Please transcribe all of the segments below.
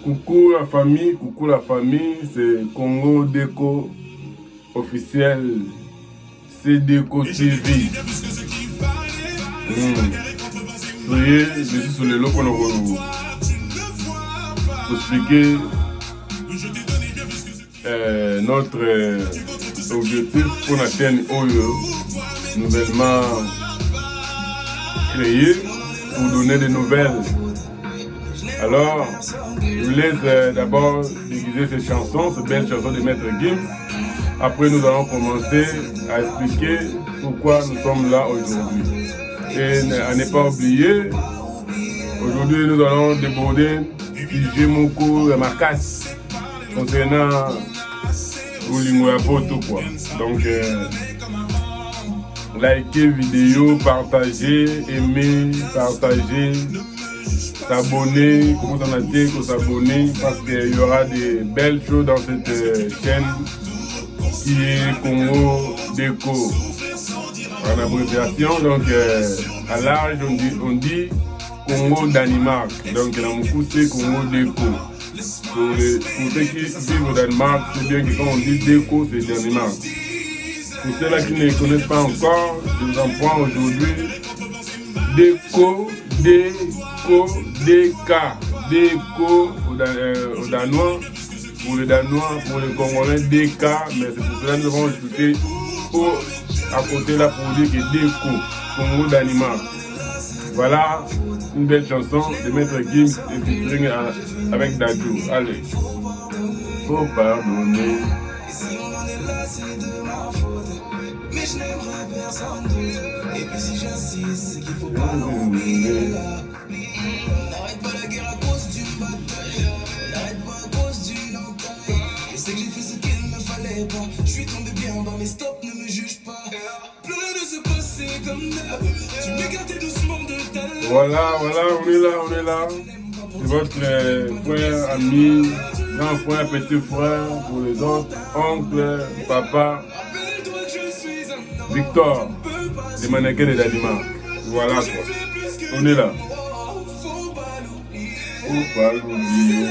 coucou la famille, c'est Congo Déco officiel, CDECO TV. Soyez, je suis sur le lot pour vous expliquer notre objectif pour la chaîne Oyo, nouvellement créée pour donner des nouvelles. Alors, je vous laisse d'abord déguiser ces chansons, ces belles chansons de Maître Gims. Après, nous allons commencer à expliquer pourquoi nous sommes là aujourd'hui. Et à ne pas oublier, aujourd'hui, nous allons déborder Fiji Moko et Makas concernant Oulingoya Poto, quoi. Donc, likez vidéo, partagez, aimez, partagez, s'abonner, comment on a dit qu'il faut s'abonner parce qu'il y aura des belles choses dans cette chaîne qui est Congo Déco en abréviation. Donc à large on dit Congo Danemark, donc la moukou c'est Congo Déco. Pour ceux qui vivent au Danemark, c'est bien que quand on dit Déco c'est Danemark. Pour ceux-là qui ne connaissent pas encore, je vous en prends aujourd'hui Déco, Déco au Danois, pour les Danois, pour les Congolais, DK, mais c'est pour cela que nous avons ajouté à côté là pour dire que Déco, Congo Danemark. Voilà une belle chanson de Maître Gims et featuring avec Dadju. Allez, faut pardonner. Mais je n'aimerais personne d'autre. Et puis si j'insiste, c'est qu'il faut pas l'oublier là. On n'arrête pas la guerre à cause d'une bataille. On n'arrête pas à cause d'une entaille. Je sais que j'ai fait ce qu'il ne fallait pas. Je suis tombé bien bas, mais stop, ne me juge pas. Plus rien ne se passait comme d'hab. Tu m'écartais doucement de ta lèvre. Voilà, on est là. C'est votre frère, ami, grand frère, petit frère, pour les autres, oncle, papa. Victor, des mannequins de Danemark. Voilà quoi. On est là. Faut pas l'oublier.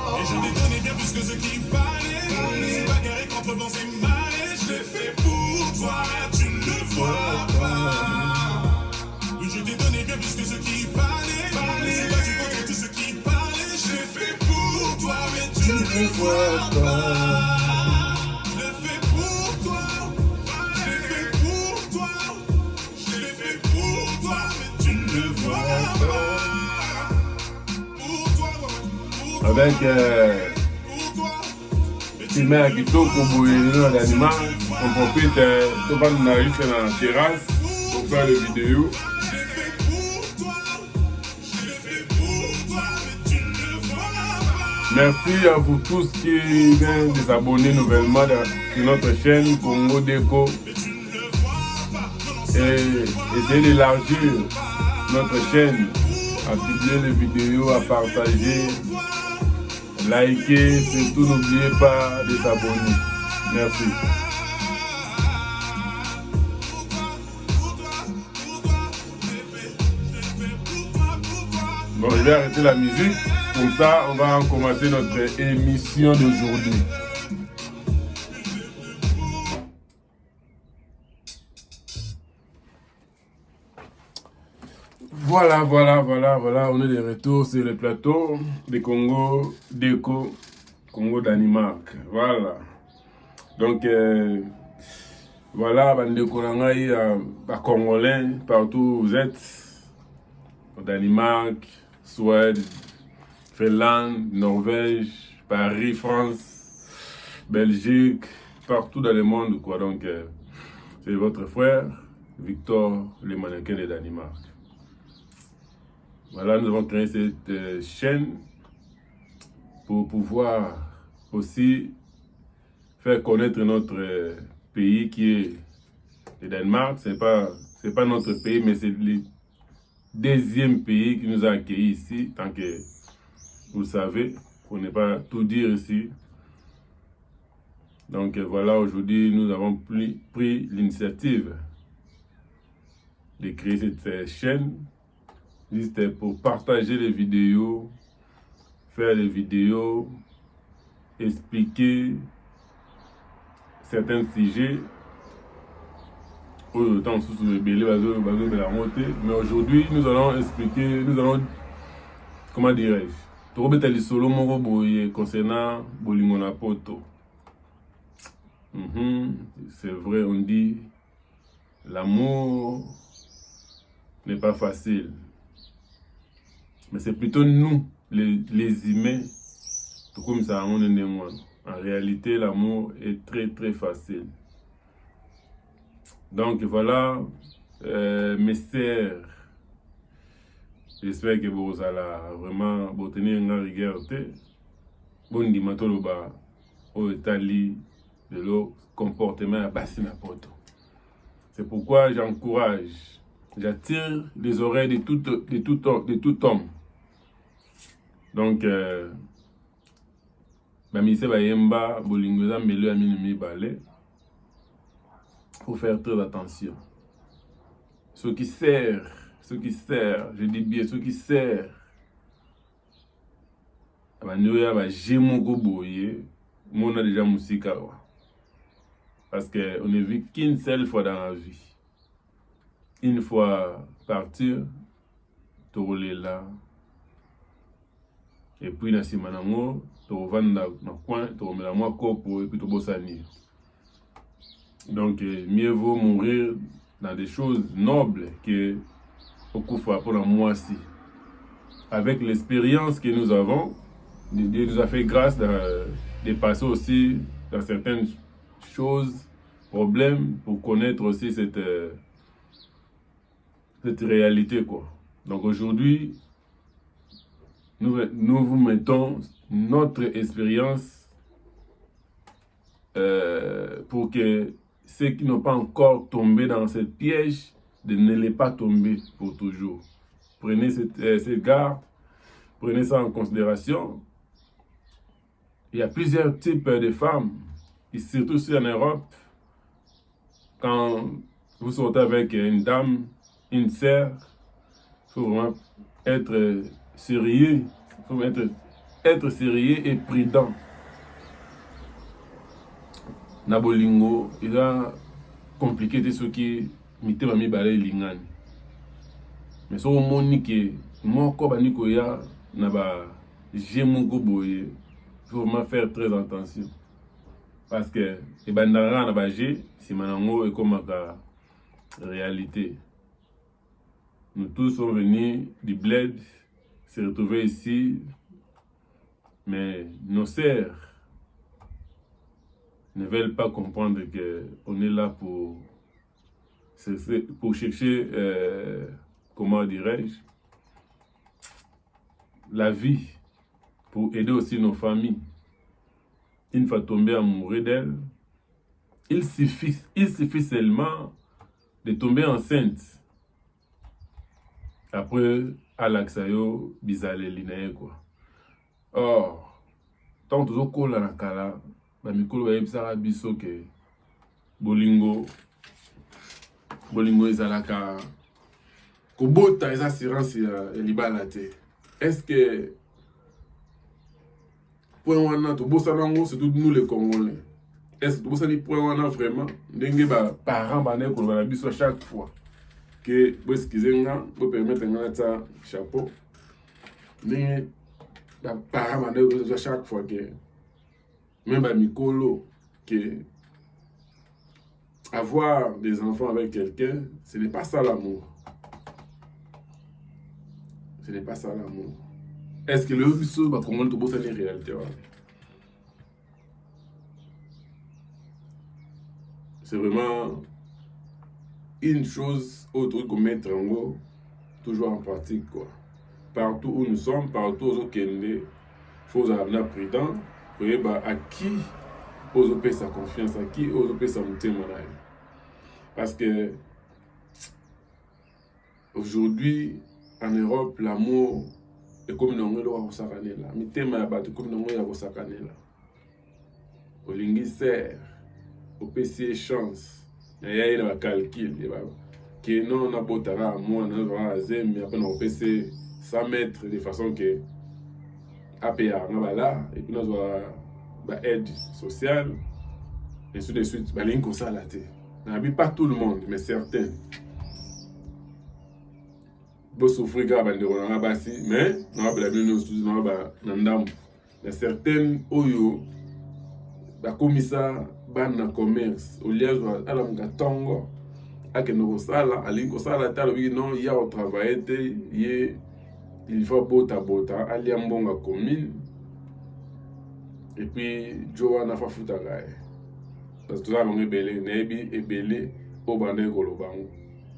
Et je t'ai donné bien plus que ce qu'il fallait. Bagarrer contre vents et marées. Je l'ai fait pour toi, tu ne le vois pas. Oui, je t'ai donné bien plus que ce qu'il fallait. C'est pas du contre tout ce qui parlait. Je l'ai fait pour toi, mais tu ne le vois pas. Je l'ai fait pour toi. Je l'ai fait pour toi. Je l'ai fait pour toi, mais tu ne le vois pas. Pour toi, avec Timé Kitoko pour le Danemark. On profite de nous arriver dans la terrasse pour faire les vidéos. Merci à vous tous qui viennent de s'abonner nouvellement sur notre chaîne Congo Déco et essayer d'élargir notre chaîne, à publier les vidéos, à partager, liker, surtout n'oubliez pas de s'abonner. Merci. Bon, je vais arrêter la musique, comme ça on va commencer notre émission d'aujourd'hui. Voilà, on est de retour sur le plateau de Congo Déco, Congo Danemark. Voilà. Donc, voilà, Bandeko Rangaï, Congolais, partout où vous êtes, au Danemark, Suède, Finlande, Norvège, Paris, France, Belgique, partout dans le monde, quoi. Donc, c'est votre frère, Victor, le mannequin de Danemark. Voilà, nous avons créé cette chaîne pour pouvoir aussi faire connaître notre pays qui est le Danemark. C'est pas notre pays, mais c'est le deuxième pays qui nous a accueillis ici, tant que vous le savez, pour ne pas tout dire ici. Donc voilà, aujourd'hui, nous avons pris l'initiative de créer cette chaîne juste pour partager les vidéos, faire les vidéos, expliquer certains sujets. Autant sous le belé, mais aujourd'hui, nous allons expliquer, comment dirais-je, solo concernant Bolingo na poto. C'est vrai, on dit, l'amour n'est pas facile. Mais c'est plutôt nous, les humains, tout comme ça, on est moins. En réalité, l'amour est très très facile. Donc voilà, mes sœurs, j'espère que vous allez vraiment vous tenir en rigueur. Bon dimatoloba au Italie de leur comportement à bassine à poto. C'est pourquoi j'encourage, j'attire les oreilles de tout homme. Donc, Bamise Bayemba, Bolingoza, Melu Aminumi Balé, faut faire très attention. Ceux qui servent, je dis bien, ceux qui servent, on a déjà musique. Parce qu'on ne vit qu'une seule fois dans la vie. Une fois partir, tu roules là. Et puis, dans ce moment, tu vas dans le coin, tu vas mettre un copo et puis tu vas s'anir. Donc, mieux vaut mourir dans des choses nobles que au coup pour la moitié. Avec l'expérience que nous avons, Dieu nous a fait grâce de passer aussi dans certaines choses, problèmes, pour connaître aussi cette réalité, quoi. Donc aujourd'hui, nous vous mettons notre expérience pour que ceux qui n'ont pas encore tombé dans ce piège, de ne les pas tomber pour toujours. Prenez cette garde, prenez ça en considération. Il y a plusieurs types de femmes, et surtout ici en Europe, quand vous sortez avec une dame, une sœur, il faut vraiment être sérieux, il faut être sérieux et prudent. Nabolingo, il a compliqué de ce qui mite mami balé lingani. Mais so monique, moi ko baniko ya na ba jemugo boye, il faut vraiment faire très attention. Parce que les bandara na ba je, si manango est comme la réalité. Nous tous sommes venus du bled, se retrouver ici, mais nos sœurs ne veulent pas comprendre qu'on est là pour chercher, comment dirais-je, la vie, pour aider aussi nos familles. Une fois tombé amoureux d'elle, il suffit seulement de tomber enceinte. Après, Alaxayo, bizarre l'inae quoi. Or, tant que je la kala, mikolo ba yebisaka biso ke bolingo ezalaka kobota eza assurance ya libala te. Est-ce que point wana tobosana yango surtout nous les Congolais? Est-ce que tobosani point wana vraiment ndenge ba parents bane koloba na biso chaque fois que bo excuse nga bo permettre nga ta chapeau ndenge ba parents bane koloba chaque fois que même à Mikolo, que avoir des enfants avec quelqu'un, ce n'est pas ça l'amour. Ce n'est pas ça l'amour. Est-ce que le viso va comment tu bosses les réalités? C'est vraiment une chose autre qu'on met en gros, toujours en pratique quoi. Partout où nous sommes, partout où il faut avoir prudent. À qui ose payer sa confiance, à qui ose payer sa témoignage. Parce que aujourd'hui, en Europe, l'amour est comme une ongle à Osakane là. Mais thème à battre comme une ongle à Osakane là. Au lingi sert, au PC chance, il y a un calcul, que non, on a beau tara, moi, on a zem, mais après, on peut se 100 mètres de façon que APA, on va là, et puis on a aide sociale, et ainsi de suite. Bah, l'in comme ça, là, pas tout le monde, mais certains. Vous souffrez grave de on a mais on va la bien nous on va nandam. Mais certaines oyo ba komisa bana commerce au lieu de ala ngatongo ake no sala ali ko sala talo bi non ya au travail il faut bota ali ambonga commune et puis Joana fa futa gae parce que ça on est belé nebi et belé au bande ko lo bango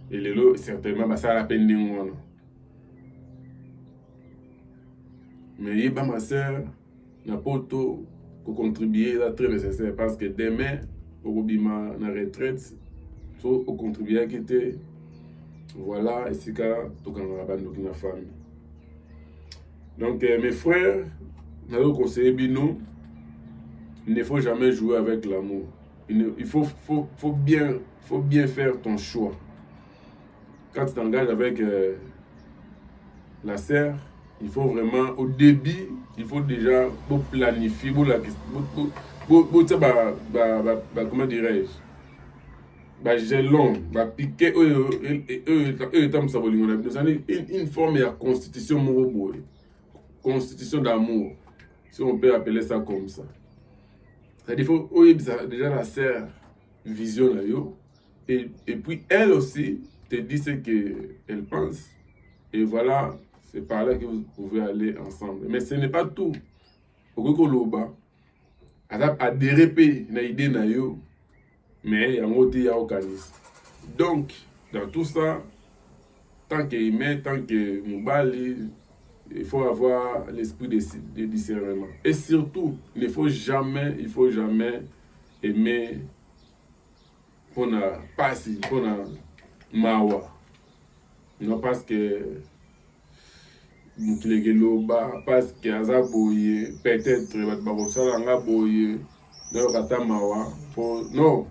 et lelo certainement ba sala pending ngono. Mais ma soeur n'a pas tout pour contribuer, c'est très nécessaire parce que demain, au bima na retraite, faut contribuer à quitter. Voilà, et c'est ça tout quand on a la famille. Donc mes frères, nous conseillé bino, il ne faut jamais jouer avec l'amour. Il faut bien faire ton choix. Quand tu t'engages avec la sœur, il faut vraiment, au début, il faut déjà planifier, comment dirais-je, jalon, piquer, une forme de constitution constitution d'amour, si on peut appeler ça comme ça. C'est-à-dire qu'il faut déjà la sœur vision et puis elle aussi te dit ce qu'elle pense, et voilà. C'est par là que vous pouvez aller ensemble. Mais ce n'est pas tout. Okokoloba adhérer na idée na yo, mais il y a organisme. Donc, dans tout ça, tant qu'humain, tant que Moubali, il faut avoir l'esprit de discernement. Et surtout, il ne faut jamais aimer qu'on a passé, qu'on a mawa. Non, parce que parce que aza boye peut-être non,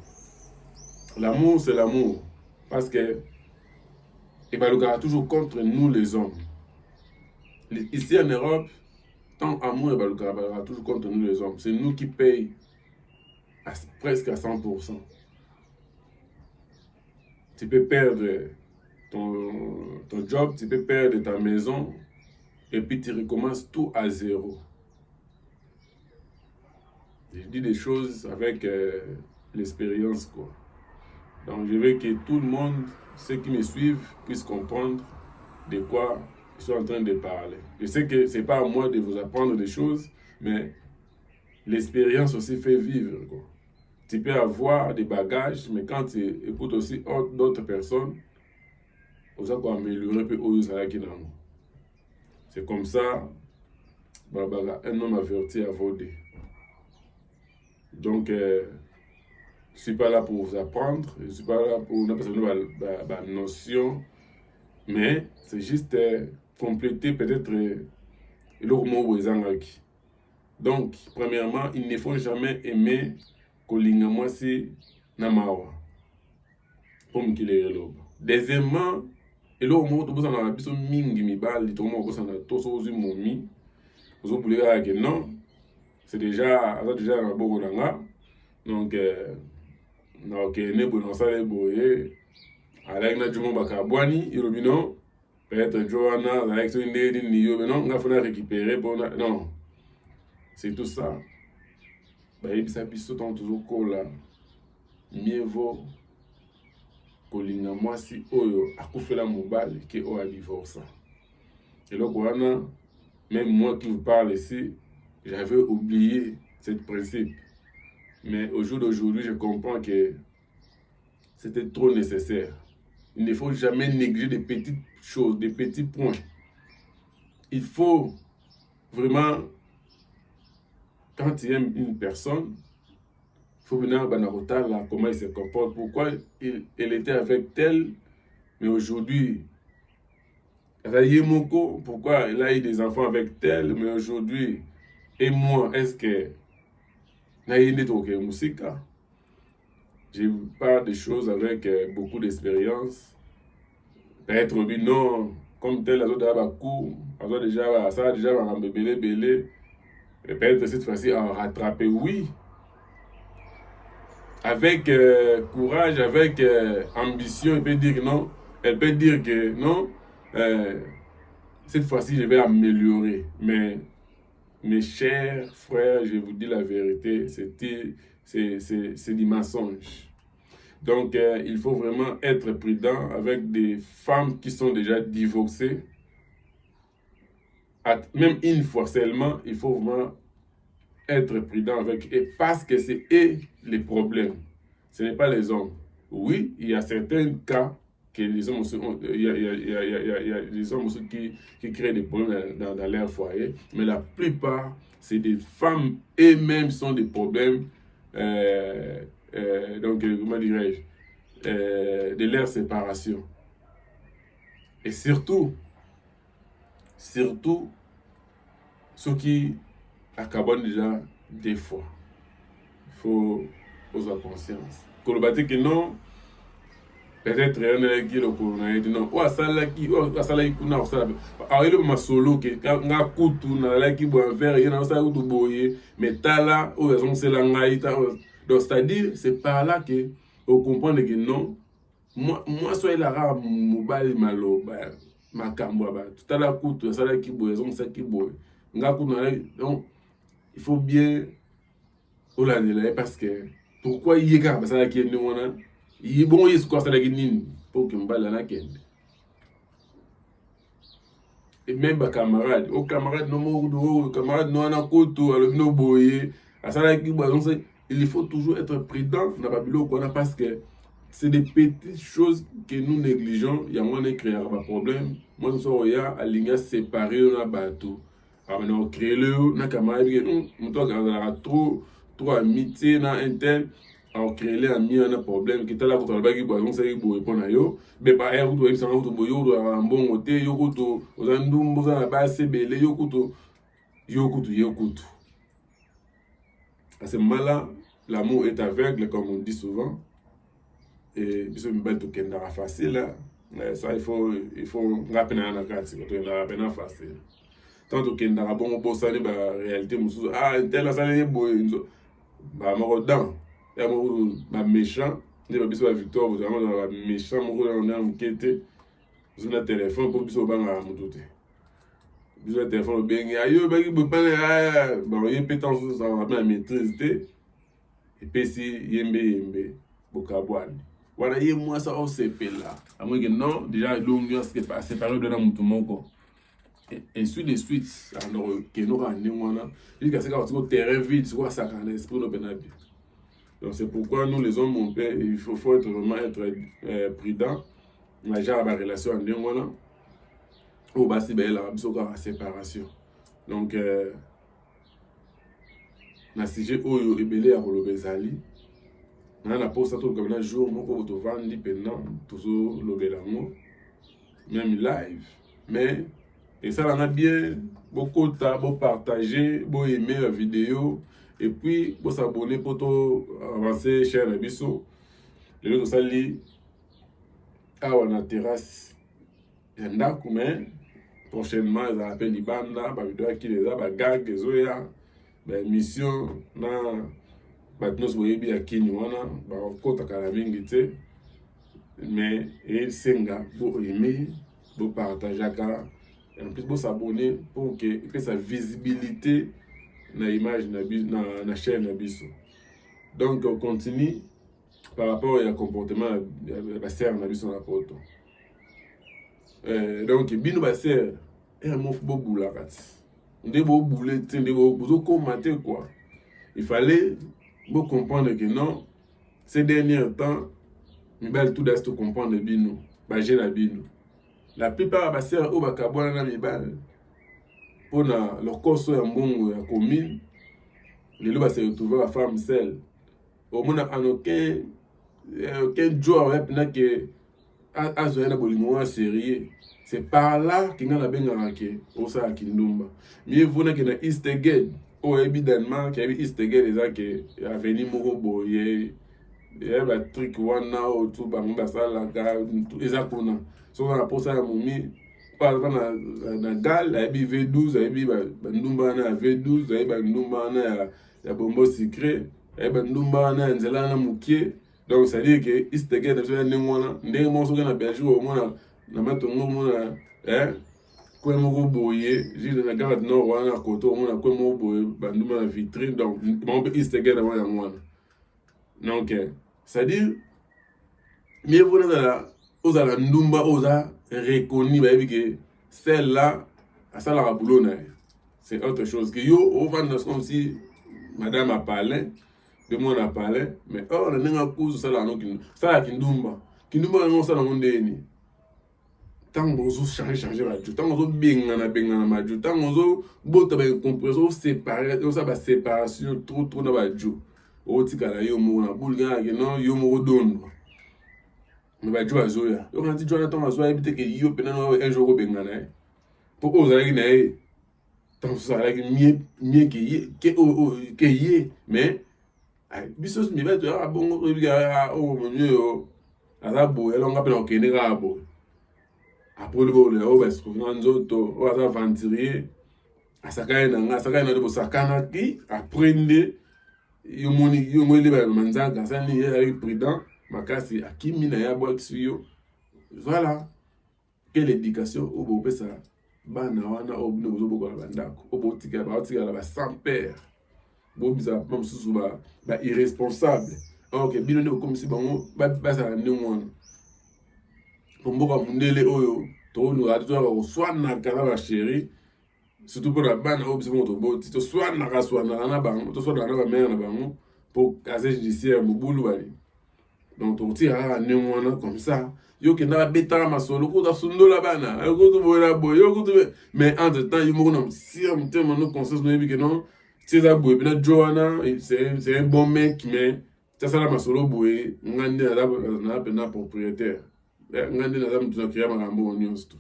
l'amour c'est l'amour parce que il va toujours contre nous les hommes. Ici en Europe, tant amour il va toujours contre nous les hommes. C'est nous qui payons presque à 100%. Tu peux perdre ton job, tu peux perdre ta maison, et puis tu recommences tout à zéro. Je dis des choses avec l'expérience, quoi. Donc je veux que tout le monde, ceux qui me suivent, puissent comprendre de quoi je suis en train de parler. Je sais que ce n'est pas à moi de vous apprendre des choses, mais l'expérience aussi fait vivre, quoi. Tu peux avoir des bagages, mais quand tu écoutes aussi d'autres personnes, vous allez améliorer un peu au. C'est comme ça, un homme averti à voler. Donc, je ne suis pas là pour vous apprendre, je ne suis pas là pour une notion, mais c'est juste compléter peut-être le mot Wezangaki. Donc, premièrement, il ne faut jamais aimer Kolinga Mwasi Namawa. Pour me. Deuxièmement, et là, on a besoin de mingi mibali, tout le monde a besoin de momi. Vous oubliez que non, c'est déjà un bon ganga. Donc, ok, ne bon ça les boye. Avec na jumo bakabwani, irobino. Peut-être Johanna, avec son idée de niyo, mais non, on va récupérer pour non. C'est tout ça. Bah, il s'est toujours cola. Mieux vaut kolinga mwasi oyo akufela mobali ke oyo a divorce. Et donc voilà, même moi qui vous parle ici, j'avais oublié ce principe. Mais au jour d'aujourd'hui, je comprends que c'était trop nécessaire. Il ne faut jamais négliger des petites choses, des petits points. Il faut vraiment, quand tu aimes une personne, il faut venir à là, comment il se comporte, pourquoi elle était avec tel, mais aujourd'hui, pourquoi il a eu des enfants avec tel, mais aujourd'hui, et moi, est-ce que je parle des choses avec beaucoup d'expérience, peut-être oui, non, comme tel, les autres déjà, ça a déjà belé. Et peut-être cette fois-ci à rattraper, oui. Avec courage, avec ambition, elle peut dire non. Elle peut dire que non, cette fois-ci, je vais améliorer. Mais mes chers frères, je vous dis la vérité, c'est du mensonge. Donc, il faut vraiment être prudent avec des femmes qui sont déjà divorcées. Même une fois seulement, il faut vraiment être prudent avec eux parce que c'est eux les problèmes. Ce n'est pas les hommes. Oui, il y a certains cas que les hommes aussi, il y a les hommes aussi qui créent des problèmes dans leur foyer, mais la plupart, c'est des femmes elles-mêmes sont des problèmes, donc comment dirais-je, de leur séparation. Et surtout, ceux qui acabent déjà des fois. Il faut avoir conscience. Kolobate que non, peut-être rien n'est qui le corona non. Ou asala qui kuna osala. Alors il ma solo que nga kutu na la ki bo envers il na osala kutu boye metala ou raison c'est la ngaita. Donc c'est-à-dire c'est par là que on comprend que non. Moi soit la ra mobile maloba makambo ba. Tout à la kutu asala ki bo raison c'est qui boye. Nga kutu na donc il faut bien parce que pourquoi il y a ça qui est nous il est bon il se quoi ça qui nini pour que m'bala na kende et même ba camarade au camarade no mo camarade no na koto alors no boyer à ça qui donc il faut toujours être prudent na babilo quoi parce que c'est des petites choses que nous négligeons il y a moins de créer un problème moi nous sommes ya aligner séparer na bateau alors maintenant créer le na camarade on doit trop amitié na intel alors créer les amis un problème qui t'a là pour travailler pour on sait pour répondre yo mais pas er ou ça ou boyo ou un bon côté yo kuto ozandumbu za na base belé yo kuto à ce moment-là l'amour est aveugle comme on dit souvent et biso mbal to kenda facile ça il faut rappeler na carte to kenda facile tant to kenda bon bosani ba réalité mususu tel ça les boyo ba morodan et mo ba méchant ne ba biso ba victoire vraiment ba méchant mo on a enquêté sur le téléphone pour biso ba nga mutote biso le téléphone bien ayo ba ki bo pa bon y pétence ça va bien maîtriser et puis si yembe bokabwani voilà y moi ça on se là à moins que non déjà l'ambiance qui est pas séparé de na mutu moko et suite de suite alors que nous rendons là jusqu'à ce qu'on terrain vide soit ça quand l'esprit no penabi. Donc c'est pourquoi nous les hommes on peut il faut être vraiment être prudent mais genre la relation en là au bas si belle la séparation donc na sujet oyo ebele ya kolobezali na posta to comme un jour moko to vandi pendant toujours lobelango même live mais et ça on a bien beaucoup partager aimer la vidéo et puis pour s'abonner pour avancer cher biso le autre sali awa na terrasse ya ndako mais prochainement ils appellent libanda ba vidéo qui les a ba gag ezoya ba émission na ba nos boyebi ya kini wana ba kota kala mingi te mais il senga pour aimer pour partager et en plus pour s'abonner pour que sa visibilité na image na chaîne na biso. Donc on continue par rapport au comportement de sœur na biso na poto. Donc bino ba sœur et mon football boula kati. Ndé bo boulé ndé bo commenter quoi. Il fallait vous comprendre que non ces derniers temps mi bal tout d'ast comprendre bino ba gena bino. La plupart ba sœur o ba kabwana na mi bal pour na leur course ya mbongo ya commune les lois se retrouver la femme seule au moins en aucun jour avec na que a zoé na bolimo sérieux c'est par là qu'il na benga ke au sa kindumba mieux vous na que na Eastergate au évidemment qu'il y a Eastergate les que avenue moko boye ba trick wana otu bango basalaka eza kuna soki na posa ya momi aza na gal ayebi V12 ayebi bandumba wana ya V12 ayebi bandumba wana ya bombo sucré ayebi bandumba wana ya nzela wana mokie. Donc ça veut dire que istegede na biso ya ndenge wana ndenge moko soki na Belgique omona na matongo omona kwe moko boye juste na gare du nord wana koto omona kwe moko boye bandumba na vitrine. Donc bango mpe istegede wana yango wana. Donc c'est-à-dire mieux vaut ozala ndumba oza reconnu bayebi que celle-là asalaka boulot na ye. C'est autre chose que yo ovanda comme si madame a parlé de moi na parlé mais or na ndenge akuzu sala no sala kindumba yango sala ngo ndeni tango ozo changer radio tango ozo bengana radio tango ozo bota ba compression séparer ozo ba séparation trop na radio otikala yo mo na bulga ke non yo mo dondo mais ba jo azoya yo quand tu Jonathan azoya ebite ke yo pena no un jour bengana pour oser na e tant ça la mieux que ye mais biso mi ba to ya bongo biga o mo yo azabo elonga pena okene rabo apolo bole o ba sko nzoto o aza aventurier asakaye na de bosakana ki aprendre yo moni ba manzanga sani ya prudent makasi akimi na ya boxi yo. Voilà quelle éducation au bo pesa bana wana obino bozo bokola bandako obotika ba sans père bo bisa mamsusu ba irresponsable. OK bino ne comme si bango ba sa ndenge wana mboka mundele oyo to no atwa ko swana kala ba chérie surtout pour la bana obisi mo to boti to swana na bango to swana na ba mère na bango pour casier judiciaire mobulu bali. Donc on tire ndenge wana comme ça yo kenda beta masolo ko da sundola bana yo ko to boya boyo ko to mais entre temps yo mo na si am tema no conscience no bi que non c'est ça boye bina Joanna c'est un bon mec mais ça la masolo boye ngande na pena propriétaire ngande na zamu tunakia magambo onyosto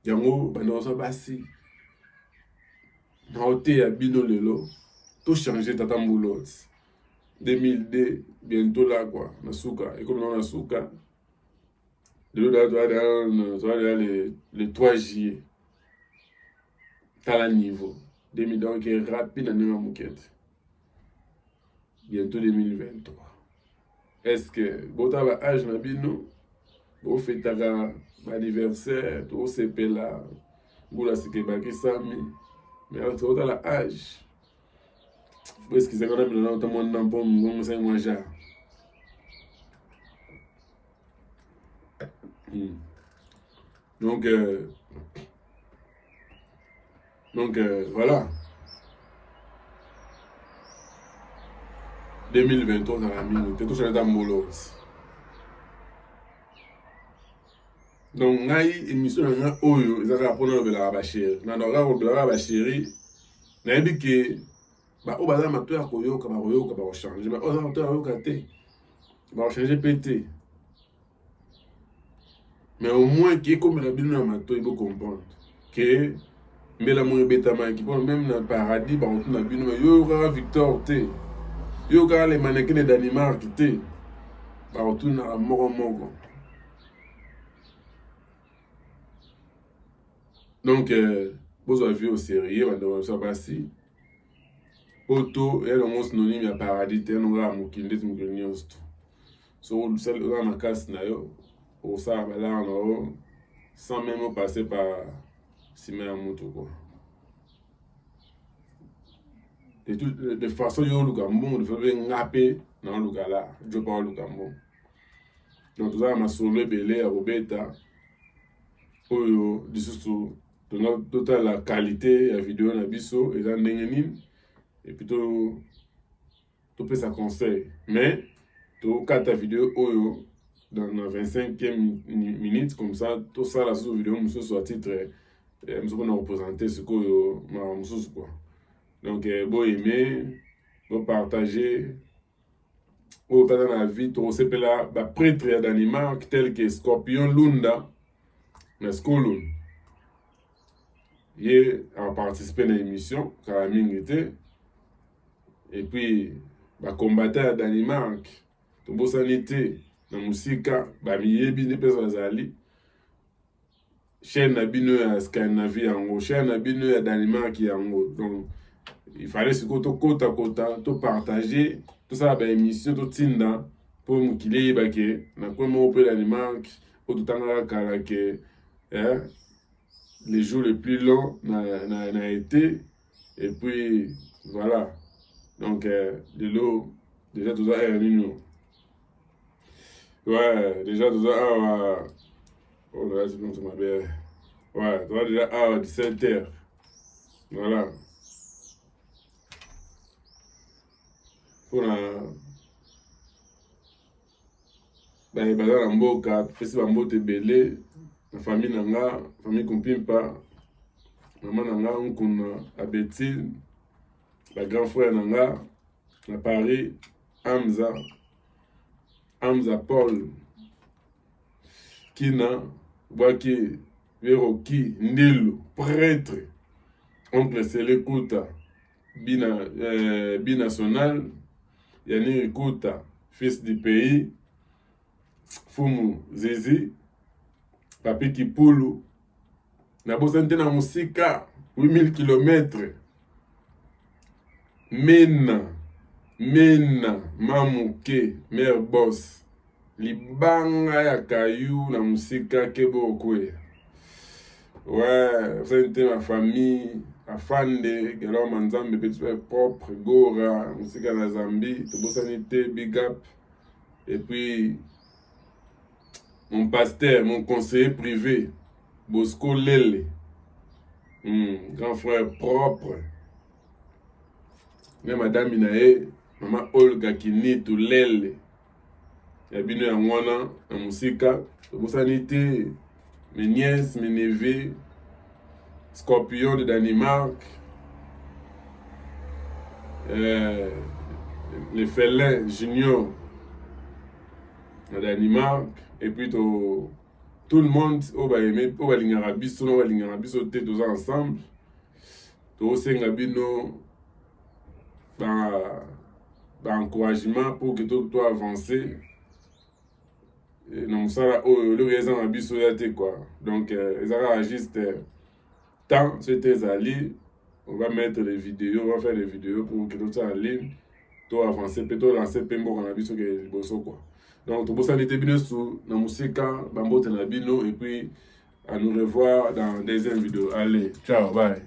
yango bana so basi na ote ya bino lelo to changer tata mbulot 2002 bientôt là quoi na suka et comme na suka de le 3 juillet à la niveau 2000 donc rapide à niveau moquette bientôt 2023. Est-ce que bota ba âge na bino bo fetaka ba anniversaire to sepela bula sike ba kisami mais to ta la âge est-ce que c'est quand même là tout monde nan pom ngom sai manger. Donc voilà 2023 dans la minute tout ça dans molo. Donc ngai émission na oyo ezaka pona bela ba chéri na ndora ko bela ba chéri na yebi ke ba o baza mato ya koyoka ba changer ba o za mato ya koyoka te ba changer pété. Mais au moins qui est comme la bino na mato il faut comprendre que mbela mo betama qui pour même dans paradis ba on na bino yo ka Victor te yo ka les mannequins de Danemark te ba on na moko. Donc vous avez vu au sérieux on doit ça passer auto et le synonyme ya paradis te no ga mukinde mukilniosto so celle là na casse na yo au ça là sans même passer par Simea Mutu quoi. De façon yo lukambo de faire ngape na lukala je pas lukambo. Donc tout ça ma solo belé à Robeta oyo disusu donc toute la qualité la vidéo na biso et dans ndengeni et plutôt tout peut ça conseil mais to kata vidéo oyo dans la 25e minute comme ça tout ça la sous vidéo monsieur soit titre monsieur on a représenté ce que monsieur quoi. Donc bon aimer bon partager au dans la vie to c'est là ba prêtre d'animal tel que Scorpion Lunda mais Skolun il a participé à l'émission Karamingi et puis ba combattant d'animal tobosani te na musika bamiyebi nde mpe bazali chaîne na bino ya Scandinavie yango, chaîne na bino ya Danemark yango. Donc il fallait sikoyo tokota topartage tosala baémission totinda mpo mokili eyeba ke na kue moko mpe Danemark oyo totangaka kala ke les jours les plus longs na été. Et puis voilà, donc de l'eau déjà tout ça est nous. Ouais, déjà tout ça oh là c'est bon, c'est ma belle. Ouais, tu vois déjà à 17h. Voilà. Pour la ben bazala mboka pesi bambote belé na famille nanga, famille Kompimpa. Maman nanga nkuna Abetine, la grand frère nanga na Paris, Hamza Paul, Kina, Bwaki, Veroki, Ndilu, prêtre, oncle Sele Kouta, binational, Yannick Kouta, fils du pays, Fumu Zizi, Papi Kipulu, na bosante na musika 8000 km. Mena Mamuke, mère boss, libanga ya kayu na musika kebo kwe. Ouais, c'était ma famille, afande, galo manzambe petit propre, Gora, musika na Zambie, tobosanité, big up. Et puis mon pasteur, mon conseiller privé, Bosco Lele, grand frère propre. Mais madame Inae, maman Olga Kinitu Lele, yabino ya mwana na musika, tobosanité, mes nièces, mes neveux, Scorpion de Danemark, les félins junior de Danemark, et puis tout le monde au baïmé, au balingarabiso, no balingarabiso te tous ensemble, tout sengabino, encouragement pour que tout avancer. Non, ça, le raison abisso yate quoi. Donc, ils ont juste tant c'était allé. On va mettre les vidéos, on va faire les vidéos pour que tout ça en ligne, tout avancer, peut-être lancer pembo qu'on a vu sur le bosso quoi. Donc, tout ça n'était bien sur la musique, bambo tenabino, et puis à nous revoir dans des deuxième vidéo. Allez, ciao, bye.